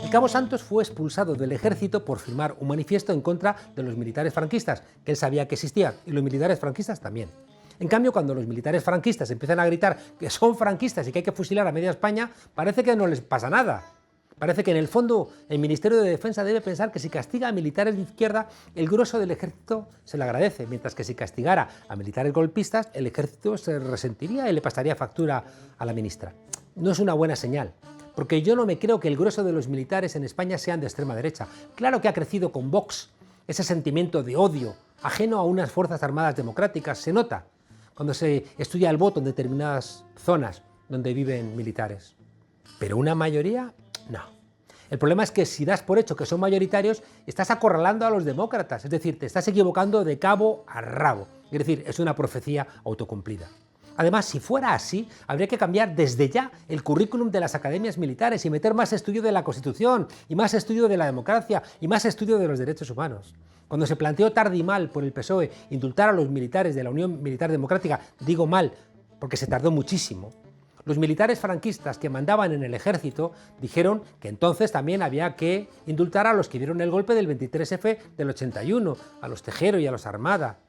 Y Cabo Santos fue expulsado del ejército por firmar un manifiesto en contra de los militares franquistas, que él sabía que existían, y los militares franquistas también. En cambio, cuando los militares franquistas empiezan a gritar que son franquistas y que hay que fusilar a media España, parece que no les pasa nada. Parece que en el fondo el Ministerio de Defensa debe pensar que si castiga a militares de izquierda, el grueso del ejército se le agradece, mientras que si castigara a militares golpistas, el ejército se resentiría y le pasaría factura a la ministra. No es una buena señal, porque yo no me creo que el grueso de los militares en España sean de extrema derecha. Claro que ha crecido con Vox ese sentimiento de odio, ajeno a unas fuerzas armadas democráticas, se nota cuando se estudia el voto en determinadas zonas donde viven militares. Pero una mayoría, no. El problema es que si das por hecho que son mayoritarios, estás acorralando a los demócratas, es decir, te estás equivocando de cabo a rabo. Es decir, es una profecía autocumplida. Además, si fuera así, habría que cambiar desde ya el currículum de las academias militares y meter más estudio de la Constitución, y más estudio de la democracia, y más estudio de los derechos humanos. Cuando se planteó tarde y mal por el PSOE indultar a los militares de la Unión Militar Democrática, digo mal porque se tardó muchísimo, los militares franquistas que mandaban en el ejército dijeron que entonces también había que indultar a los que dieron el golpe del 23F del 81, a los Tejero y a los Armada.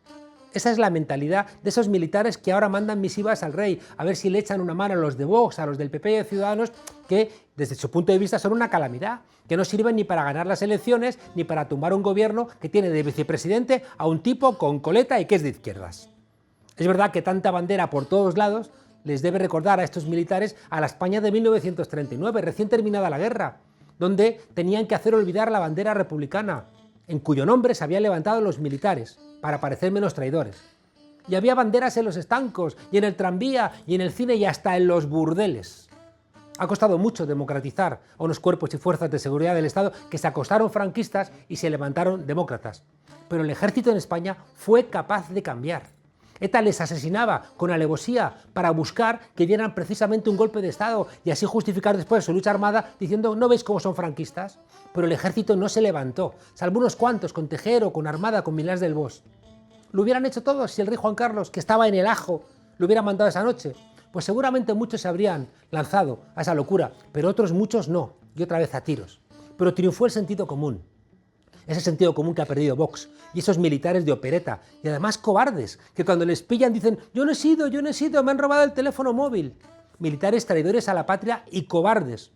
Esa es la mentalidad de esos militares que ahora mandan misivas al rey, a ver si le echan una mano a los de Vox, a los del PP y de Ciudadanos, que desde su punto de vista son una calamidad, que no sirven ni para ganar las elecciones, ni para tumbar un gobierno que tiene de vicepresidente a un tipo con coleta y que es de izquierdas. Es verdad que tanta bandera por todos lados les debe recordar a estos militares a la España de 1939, recién terminada la guerra, donde tenían que hacer olvidar la bandera republicana, en cuyo nombre se habían levantado los militares, para parecer menos traidores. Y había banderas en los estancos, y en el tranvía, y en el cine, y hasta en los burdeles. Ha costado mucho democratizar a unos cuerpos y fuerzas de seguridad del Estado que se acostaron franquistas y se levantaron demócratas. Pero el ejército en España fue capaz de cambiar. ETA les asesinaba con alevosía para buscar que dieran precisamente un golpe de Estado y así justificar después su lucha armada diciendo ¿no veis cómo son franquistas? Pero el ejército no se levantó, salvo unos cuantos, con Tejero, con Armada, con Milás del Bosch. ¿Lo hubieran hecho todos si el rey Juan Carlos, que estaba en el ajo, lo hubiera mandado esa noche? Pues seguramente muchos se habrían lanzado a esa locura, pero otros muchos no, y otra vez a tiros. Pero triunfó el sentido común. Ese sentido común que ha perdido Vox y esos militares de opereta, y además cobardes, que cuando les pillan dicen yo no he sido, me han robado el teléfono móvil. Militares traidores a la patria y cobardes.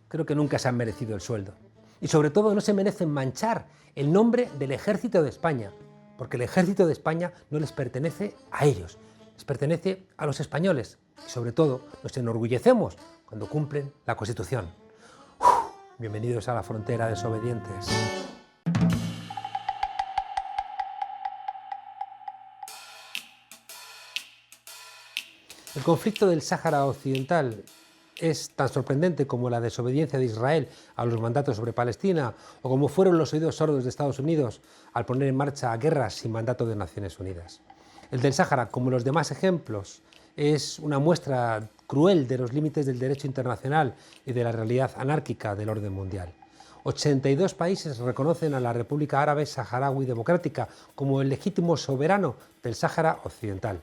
Creo que nunca se han merecido el sueldo. Y sobre todo no se merecen manchar el nombre del Ejército de España, porque el Ejército de España no les pertenece a ellos, les pertenece a los españoles. Y sobre todo nos enorgullecemos cuando cumplen la Constitución. Bienvenidos a la frontera, desobedientes. El conflicto del Sáhara Occidental es tan sorprendente como la desobediencia de Israel a los mandatos sobre Palestina o como fueron los oídos sordos de Estados Unidos al poner en marcha guerras sin mandato de Naciones Unidas. El del Sáhara, como los demás ejemplos, es una muestra cruel de los límites del derecho internacional y de la realidad anárquica del orden mundial. 82 países reconocen a la República Árabe Saharaui Democrática como el legítimo soberano del Sáhara Occidental.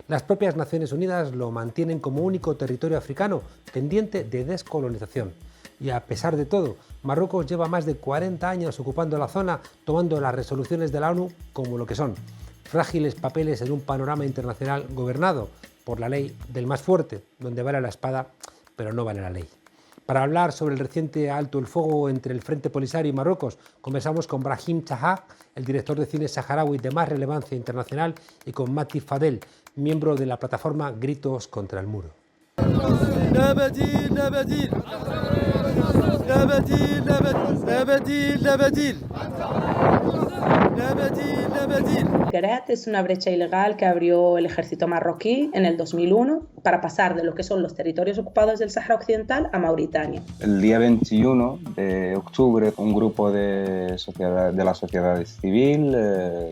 Las propias Naciones Unidas lo mantienen como único territorio africano pendiente de descolonización. Y a pesar de todo, Marruecos lleva más de 40 años ocupando la zona, tomando las resoluciones de la ONU como lo que son, frágiles papeles en un panorama internacional gobernado por la ley del más fuerte, donde vale la espada, pero no vale la ley. Para hablar sobre el reciente alto el fuego entre el Frente Polisario y Marruecos, conversamos con Brahim Chahag, el director de cine saharaui de más relevancia internacional, y con Mati Fadel, miembro de la plataforma Gritos contra el Muro. Guéret es una brecha ilegal que abrió el ejército marroquí en el 2001 para pasar de lo que son los territorios ocupados del Sáhara Occidental a Mauritania. El día 21 de octubre, un grupo de la sociedad civil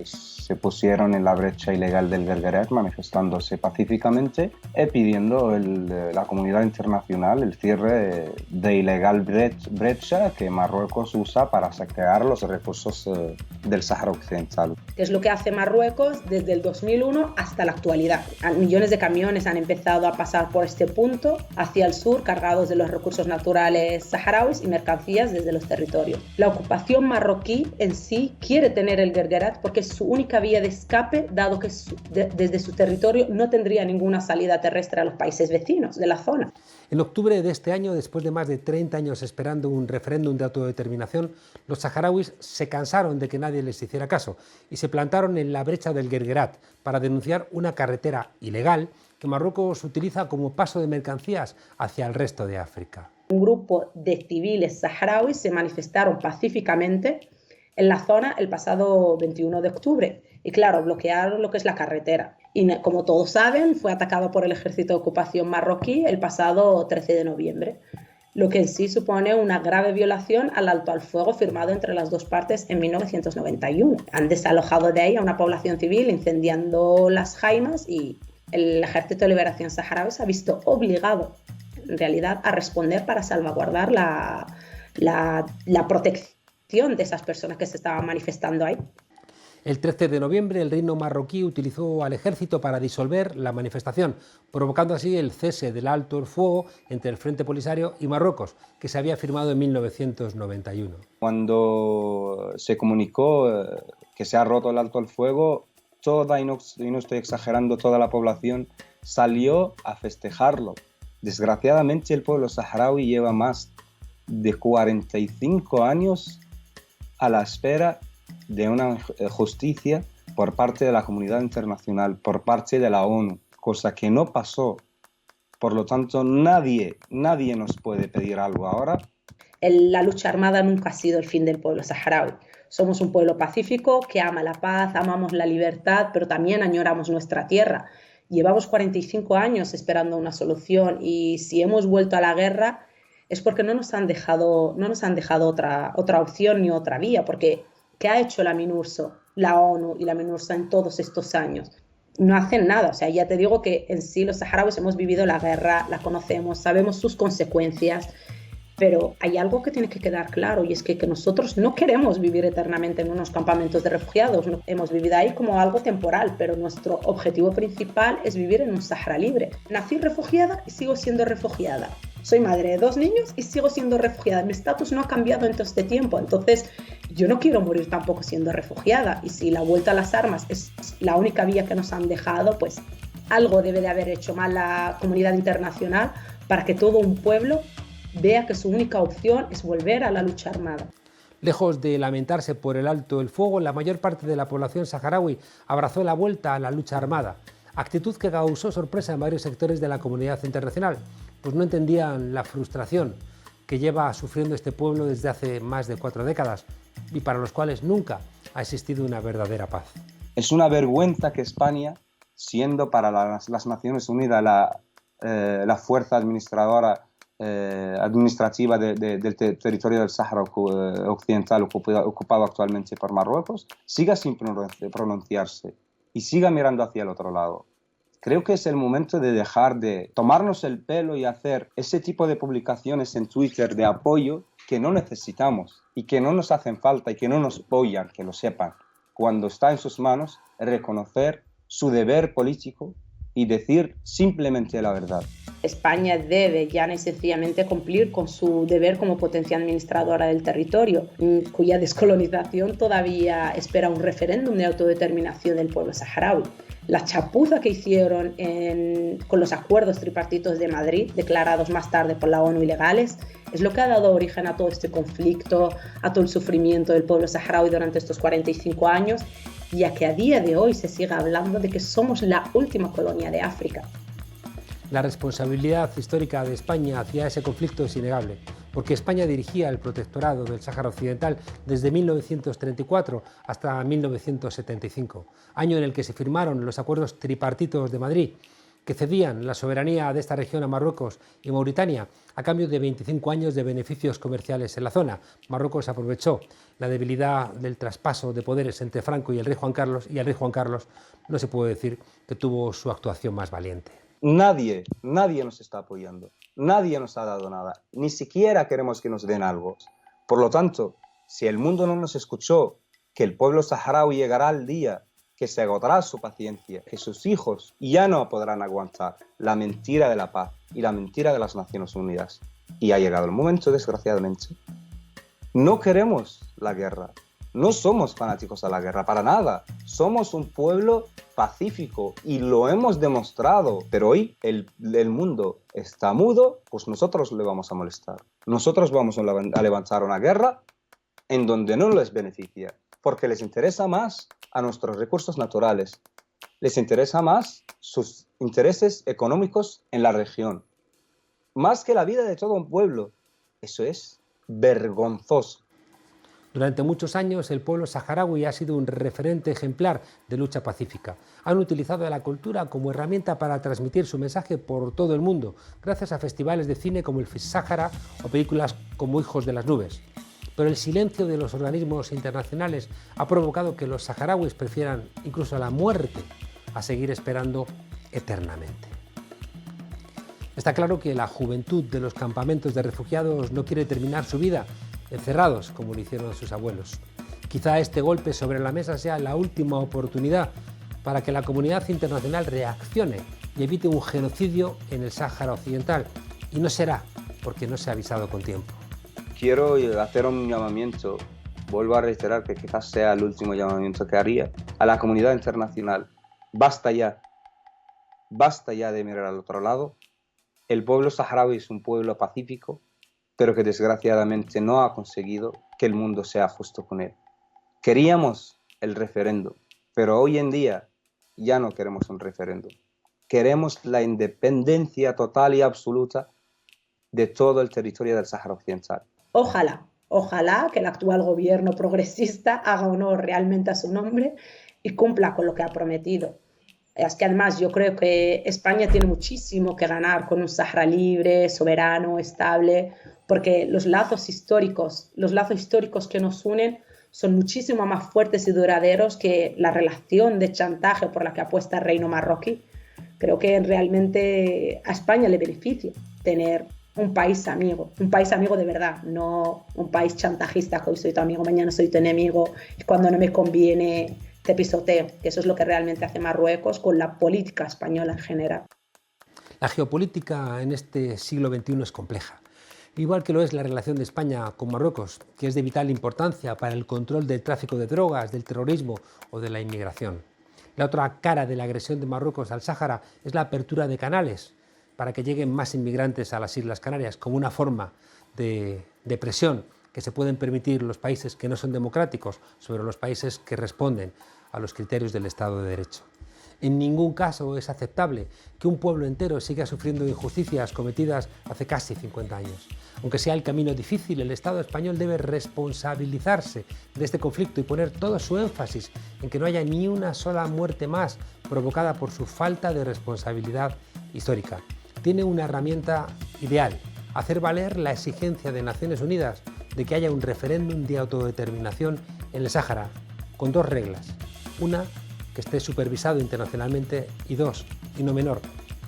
se pusieron en la brecha ilegal del Guéret, manifestándose pacíficamente y pidiendo la comunidad internacional el cierre de ilegal brecha que Marruecos usa para saquear los recursos del Sáhara Occidental. Que es lo que hace Marruecos desde el 2001 hasta la actualidad. Millones de camiones han empezado obligado a pasar por este punto hacia el sur cargados de los recursos naturales saharauis y mercancías desde los territorios. La ocupación marroquí en sí quiere tener el Guerguerat porque es su única vía de escape, dado que desde su territorio no tendría ninguna salida terrestre a los países vecinos de la zona. En octubre de este año, después de más de 30 años esperando un referéndum de autodeterminación, los saharauis se cansaron de que nadie les hiciera caso y se plantaron en la brecha del Guerguerat para denunciar una carretera ilegal que Marruecos utiliza como paso de mercancías hacia el resto de África. Un grupo de civiles saharauis se manifestaron pacíficamente en la zona el pasado 21 de octubre y, claro, bloquearon lo que es la carretera. Y como todos saben, fue atacado por el ejército de ocupación marroquí el pasado 13 de noviembre, lo que en sí supone una grave violación al alto al fuego firmado entre las dos partes en 1991. Han desalojado de ahí a una población civil incendiando las jaimas y el Ejército de Liberación Saharaui se ha visto obligado, en realidad, a responder para salvaguardar la protección de esas personas que se estaban manifestando ahí. El 13 de noviembre el reino marroquí utilizó al ejército para disolver la manifestación, provocando así el cese del alto el fuego entre el Frente Polisario y Marruecos, que se había firmado en 1991. Cuando se comunicó que se ha roto el alto el fuego, toda, y no estoy exagerando, toda la población salió a festejarlo. Desgraciadamente el pueblo saharaui lleva más de 45 años a la espera de una justicia por parte de la comunidad internacional, por parte de la ONU, cosa que no pasó. Por lo tanto, nadie nos puede pedir algo ahora. La lucha armada nunca ha sido el fin del pueblo saharaui. Somos un pueblo pacífico que ama la paz, amamos la libertad, pero también añoramos nuestra tierra. Llevamos 45 años esperando una solución y si hemos vuelto a la guerra es porque no nos han dejado otra opción ni otra vía, porque ¿qué ha hecho la MINURSO, la ONU y la MINURSO en todos estos años? No hacen nada. O sea, ya te digo que en sí los saharauis hemos vivido la guerra, la conocemos, sabemos sus consecuencias, pero hay algo que tiene que quedar claro y es que nosotros no queremos vivir eternamente en unos campamentos de refugiados. Hemos vivido ahí como algo temporal, pero nuestro objetivo principal es vivir en un Sahara libre. Nací refugiada y sigo siendo refugiada. Soy madre de 2 niños y sigo siendo refugiada. Mi estatus no ha cambiado en todo este tiempo. Entonces, yo no quiero morir tampoco siendo refugiada. Y si la vuelta a las armas es la única vía que nos han dejado, pues algo debe de haber hecho mal la comunidad internacional para que todo un pueblo vea que su única opción es volver a la lucha armada. Lejos de lamentarse por el alto el fuego, la mayor parte de la población saharaui abrazó la vuelta a la lucha armada, actitud que causó sorpresa en varios sectores de la comunidad internacional, pues no entendían la frustración que lleva sufriendo este pueblo desde hace más de 4 décadas y para los cuales nunca ha existido una verdadera paz. Es una vergüenza que España, siendo para las Naciones Unidas la fuerza administrativa del territorio del Sáhara Occidental ocupado actualmente por Marruecos, siga sin pronunciarse y siga mirando hacia el otro lado. Creo que es el momento de dejar de tomarnos el pelo y hacer ese tipo de publicaciones en Twitter de apoyo que no necesitamos y que no nos hacen falta y que no nos apoyan, que lo sepan, cuando está en sus manos reconocer su deber político y decir simplemente la verdad. España debe ya sencillamente cumplir con su deber como potencia administradora del territorio, cuya descolonización todavía espera un referéndum de autodeterminación del pueblo saharaui. La chapuza que hicieron con los acuerdos tripartitos de Madrid, declarados más tarde por la ONU ilegales, es lo que ha dado origen a todo este conflicto, a todo el sufrimiento del pueblo saharaui durante estos 45 años, y a que a día de hoy se siga hablando de que somos la última colonia de África. La responsabilidad histórica de España hacia ese conflicto es innegable, porque España dirigía el protectorado del Sáhara Occidental desde 1934 hasta 1975, año en el que se firmaron los acuerdos tripartitos de Madrid, que cedían la soberanía de esta región a Marruecos y Mauritania a cambio de 25 años de beneficios comerciales en la zona. Marruecos aprovechó la debilidad del traspaso de poderes entre Franco y el rey Juan Carlos, y el rey Juan Carlos no se puede decir que tuvo su actuación más valiente. Nadie nos está apoyando, nadie nos ha dado nada, ni siquiera queremos que nos den algo. Por lo tanto, si el mundo no nos escuchó, que el pueblo saharaui llegará al día que se agotará su paciencia, que sus hijos ya no podrán aguantar la mentira de la paz y la mentira de las Naciones Unidas. Y ha llegado el momento, desgraciadamente. No queremos la guerra, no somos fanáticos a la guerra, para nada. Somos un pueblo pacífico y lo hemos demostrado, pero hoy el mundo está mudo, pues nosotros le vamos a molestar. Nosotros vamos a levantar una guerra en donde no les beneficia, porque les interesa más a nuestros recursos naturales, les interesa más sus intereses económicos en la región, más que la vida de todo un pueblo. Eso es vergonzoso. Durante muchos años el pueblo saharaui ha sido un referente ejemplar de lucha pacífica. Han utilizado la cultura como herramienta para transmitir su mensaje por todo el mundo, gracias a festivales de cine como el Sáhara o películas como Hijos de las Nubes. Pero el silencio de los organismos internacionales ha provocado que los saharauis prefieran incluso la muerte a seguir esperando eternamente. Está claro que la juventud de los campamentos de refugiados no quiere terminar su vida encerrados como lo hicieron sus abuelos. Quizá este golpe sobre la mesa sea la última oportunidad para que la comunidad internacional reaccione y evite un genocidio en el Sáhara Occidental. Y no será porque no se ha avisado con tiempo. Quiero hacer un llamamiento, vuelvo a reiterar que quizás sea el último llamamiento que haría a la comunidad internacional. Basta ya de mirar al otro lado. El pueblo saharaui es un pueblo pacífico, pero que desgraciadamente no ha conseguido que el mundo sea justo con él. Queríamos el referéndum, pero hoy en día ya no queremos un referéndum. Queremos la independencia total y absoluta de todo el territorio del Sáhara Occidental. Ojalá que el actual gobierno progresista haga honor realmente a su nombre y cumpla con lo que ha prometido. Es que además yo creo que España tiene muchísimo que ganar con un Sáhara libre, soberano, estable, porque los lazos históricos que nos unen son muchísimo más fuertes y duraderos que la relación de chantaje por la que apuesta el reino marroquí. Creo que realmente a España le beneficia tener un país amigo de verdad, no un país chantajista, que hoy soy tu amigo, mañana soy tu enemigo, y cuando no me conviene te pisoteo, que eso es lo que realmente hace Marruecos con la política española en general. La geopolítica en este siglo XXI es compleja, igual que lo es la relación de España con Marruecos, que es de vital importancia para el control del tráfico de drogas, del terrorismo o de la inmigración. La otra cara de la agresión de Marruecos al Sáhara es la apertura de canales para que lleguen más inmigrantes a las Islas Canarias, como una forma de presión que se pueden permitir los países que no son democráticos sobre los países que responden a los criterios del Estado de Derecho. En ningún caso es aceptable que un pueblo entero siga sufriendo injusticias cometidas hace casi 50 años. Aunque sea el camino difícil, el Estado español debe responsabilizarse de este conflicto y poner todo su énfasis en que no haya ni una sola muerte más provocada por su falta de responsabilidad histórica. Tiene una herramienta ideal: hacer valer la exigencia de Naciones Unidas de que haya un referéndum de autodeterminación en el Sáhara, con dos reglas. Una, que esté supervisado internacionalmente, y dos, y no menor,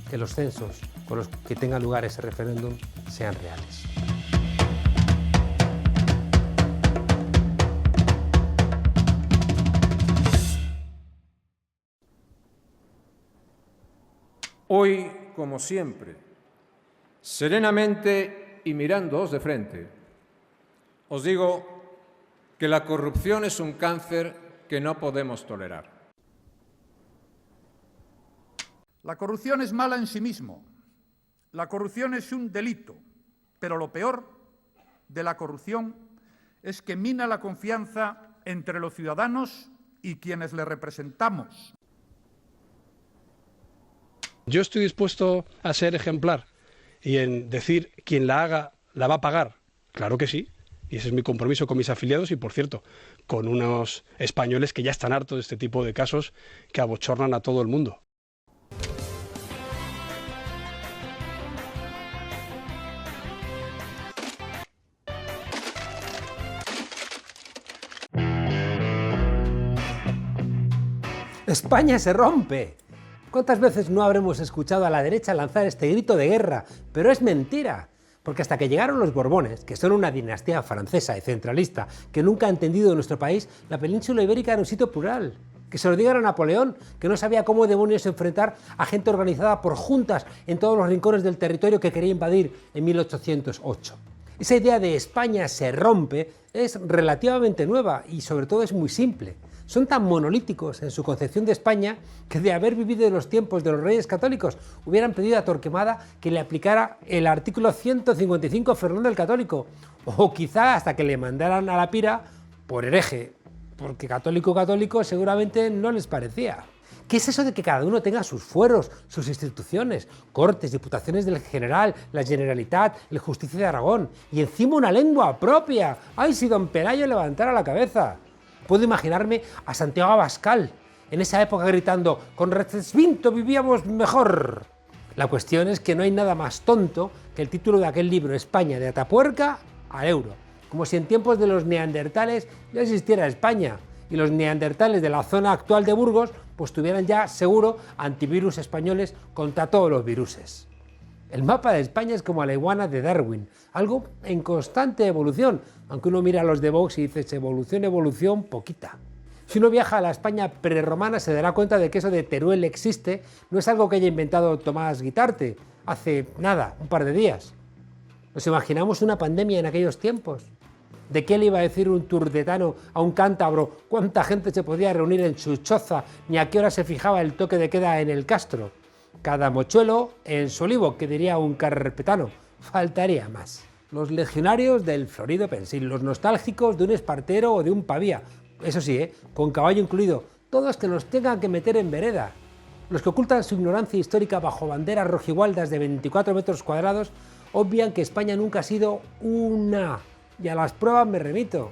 que los censos con los que tenga lugar ese referéndum sean reales. Hoy, como siempre, serenamente y mirándoos de frente, os digo que la corrupción es un cáncer que no podemos tolerar. La corrupción es mala en sí mismo. La corrupción es un delito, pero lo peor de la corrupción es que mina la confianza entre los ciudadanos y quienes le representamos. Yo estoy dispuesto a ser ejemplar y en decir quien la haga la va a pagar. Claro que sí. Y ese es mi compromiso con mis afiliados y, por cierto, con unos españoles que ya están hartos de este tipo de casos que abochornan a todo el mundo. ¡España se rompe! ¿Cuántas veces no habremos escuchado a la derecha lanzar este grito de guerra? Pero es mentira. Porque hasta que llegaron los Borbones, que son una dinastía francesa y centralista que nunca ha entendido nuestro país, la península ibérica era un sitio plural, Que se lo digan a Napoleón, que no sabía cómo demonios enfrentar a gente organizada por juntas en todos los rincones del territorio que quería invadir en 1808. Esa idea de España se rompe es relativamente nueva y sobre todo es muy simple. Son tan monolíticos en su concepción de España que de haber vivido en los tiempos de los reyes católicos hubieran pedido a Torquemada que le aplicara el artículo 155 a Fernando el Católico, o quizá hasta que le mandaran a la pira por hereje, porque católico seguramente no les parecía. ¿Qué es eso de que cada uno tenga sus fueros, sus instituciones, cortes, diputaciones del general, la Generalitat, el Justicia de Aragón, y encima una lengua propia? ¡Ay, si don Pelayo levantara la cabeza! Puedo imaginarme a Santiago Abascal en esa época gritando «Con Recesvinto vivíamos mejor». La cuestión es que no hay nada más tonto que el título de aquel libro, España de Atapuerca al euro, como si en tiempos de los neandertales ya existiera España y los neandertales de la zona actual de Burgos pues tuvieran ya seguro antivirus españoles contra todos los viruses. El mapa de España es como la iguana de Darwin, algo en constante evolución, aunque uno mira a los de Vox y dice evolución, poquita. Si uno viaja a la España prerromana se dará cuenta de que eso de Teruel existe no es algo que haya inventado Tomás Guitarte hace nada, un par de días. ¿Nos imaginamos una pandemia en aquellos tiempos? ¿De qué le iba a decir un turdetano a un cántabro cuánta gente se podía reunir en su choza ni a qué hora se fijaba el toque de queda en el Castro? Cada mochuelo en su olivo, que diría un carpetano, faltaría más. Los legionarios del florido Pensil, los nostálgicos de un Espartero o de un Pavía, eso sí, con caballo incluido, todos que nos tengan que meter en vereda. Los que ocultan su ignorancia histórica bajo banderas rojigualdas de 24 metros cuadrados obvian que España nunca ha sido una, y a las pruebas me remito.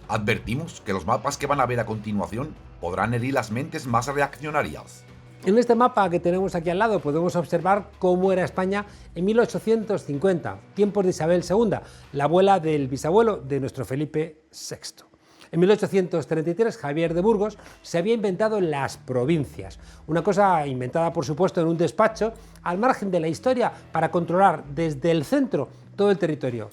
Advertimos que los mapas que van a ver a continuación podrán herir las mentes más reaccionarias. En este mapa que tenemos aquí al lado podemos observar cómo era España en 1850, tiempos de Isabel II, la abuela del bisabuelo de nuestro Felipe VI. En 1833, Javier de Burgos se había inventado las provincias, una cosa inventada por supuesto en un despacho al margen de la historia para controlar desde el centro todo el territorio.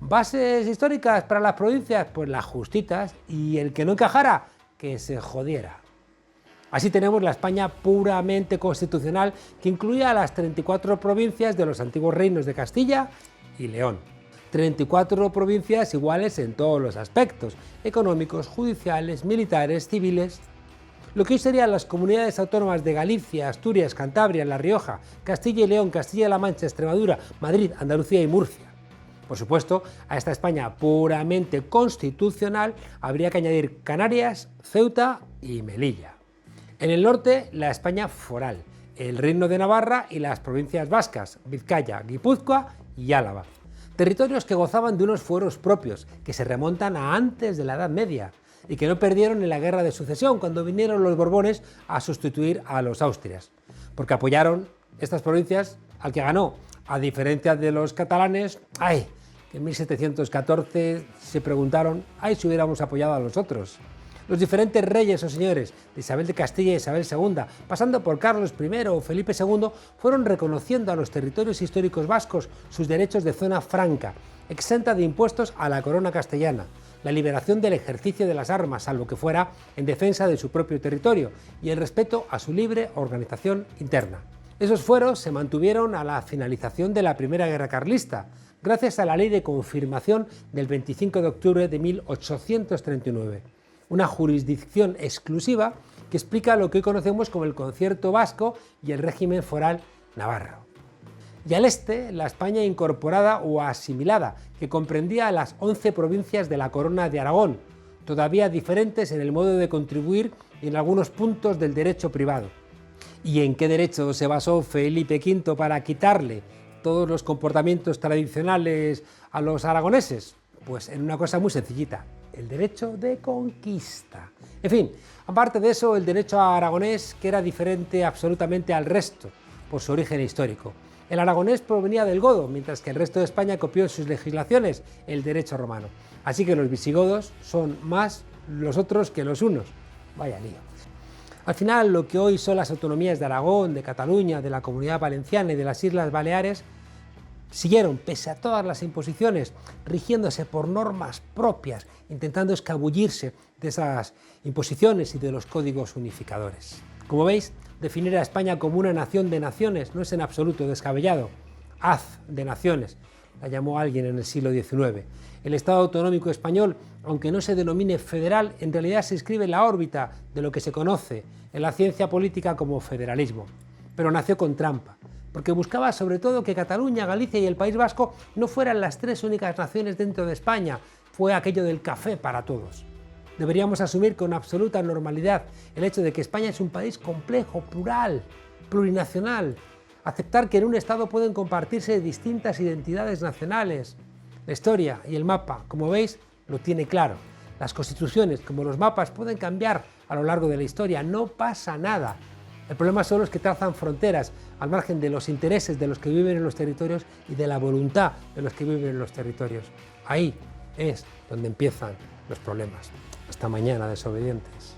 ¿Bases históricas para las provincias? Pues las justitas, y el que no encajara, que se jodiera. Así tenemos la España puramente constitucional que incluía a las 34 provincias de los antiguos reinos de Castilla y León. 34 provincias iguales en todos los aspectos, económicos, judiciales, militares, civiles. Lo que hoy serían las comunidades autónomas de Galicia, Asturias, Cantabria, La Rioja, Castilla y León, Castilla-La Mancha, Extremadura, Madrid, Andalucía y Murcia. Por supuesto, a esta España puramente constitucional habría que añadir Canarias, Ceuta y Melilla. En el norte, la España foral, el Reino de Navarra y las provincias vascas, Vizcaya, Guipúzcoa y Álava. Territorios que gozaban de unos fueros propios, que se remontan a antes de la Edad Media y que no perdieron en la Guerra de Sucesión cuando vinieron los Borbones a sustituir a los Austrias, porque apoyaron estas provincias al que ganó, a diferencia de los catalanes, que en 1714 se preguntaron, si hubiéramos apoyado a los otros. Los diferentes reyes o señores de Isabel de Castilla y Isabel II, pasando por Carlos I o Felipe II, fueron reconociendo a los territorios históricos vascos sus derechos de zona franca, exenta de impuestos a la corona castellana, la liberación del ejercicio de las armas, salvo que fuera en defensa de su propio territorio, y el respeto a su libre organización interna. Esos fueros se mantuvieron a la finalización de la Primera Guerra Carlista, gracias a la Ley de Confirmación del 25 de octubre de 1839. Una jurisdicción exclusiva que explica lo que hoy conocemos como el Concierto Vasco y el régimen foral navarro. Y al este, la España incorporada o asimilada, que comprendía las 11 provincias de la Corona de Aragón, todavía diferentes en el modo de contribuir y en algunos puntos del derecho privado. ¿Y en qué derecho se basó Felipe V para quitarle todos los comportamientos tradicionales a los aragoneses? Pues en una cosa muy sencillita, el derecho de conquista. En fin, aparte de eso, el derecho aragonés, que era diferente absolutamente al resto por su origen histórico. El aragonés provenía del godo, mientras que el resto de España copió en sus legislaciones el derecho romano. Así que los visigodos son más los otros que los unos. Vaya lío. Al final, lo que hoy son las autonomías de Aragón, de Cataluña, de la Comunidad Valenciana y de las Islas Baleares, Siguieron, pese a todas las imposiciones, rigiéndose por normas propias, intentando escabullirse de esas imposiciones y de los códigos unificadores. Como veis, definir a España como una nación de naciones no es en absoluto descabellado. Haz de naciones, la llamó alguien en el siglo XIX. El Estado autonómico español, aunque no se denomine federal, en realidad se inscribe en la órbita de lo que se conoce en la ciencia política como federalismo. Pero nació con trampa, porque buscaba sobre todo que Cataluña, Galicia y el País Vasco no fueran las tres únicas naciones dentro de España. Fue aquello del café para todos. Deberíamos asumir con absoluta normalidad el hecho de que España es un país complejo, plural, plurinacional. Aceptar que en un Estado pueden compartirse distintas identidades nacionales. La historia y el mapa, como veis, lo tiene claro. Las constituciones, como los mapas, pueden cambiar a lo largo de la historia. No pasa nada. El problema son los que trazan fronteras al margen de los intereses de los que viven en los territorios y de la voluntad de los que viven en los territorios. Ahí es donde empiezan los problemas. Hasta mañana, desobedientes.